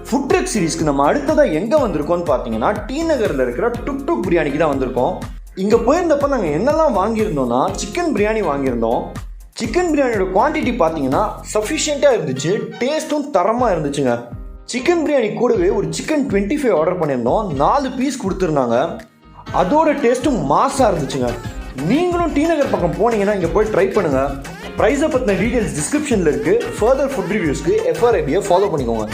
Food drug சீரிஸ்க்கு நம்ம அடுத்ததாக எங்கே வந்திருக்கோம்னு பார்த்தீங்கன்னா டி நகரில் இருக்கிற டுக் டுக் பிரியாணிக்கு தான் வந்திருக்கோம். இங்கே போயிருந்தப்போ நாங்கள் என்னெல்லாம் வாங்கியிருந்தோம்னா சிக்கன் பிரியாணி வாங்கியிருந்தோம். சிக்கன் பிரியாணியோட குவான்டிட்டி பார்த்தீங்கன்னா சஃபிஷியண்ட்டாக இருந்துச்சு, டேஸ்ட்டும் தரமாக இருந்துச்சுங்க. சிக்கன் பிரியாணி கூடவே ஒரு சிக்கன் 25 ஆர்டர் பண்ணியிருந்தோம், 4 பீஸ் கொடுத்துருந்தாங்க. அதோட டேஸ்ட்டும் மாஸாக இருந்துச்சுங்க. நீங்களும் டி நகர் பக்கம் போனீங்கன்னா இங்கே போய் ட்ரை பண்ணுங்கள். ப்ரைஸை பற்றின டீட்டெயில்ஸ் டிஸ்கிரிப்ஷனில் இருக்குது. ஃபர்தர் ஃபுட் ரிவ்யூஸ்க்கு FRIB ஃபாலோ பண்ணிக்கோங்க.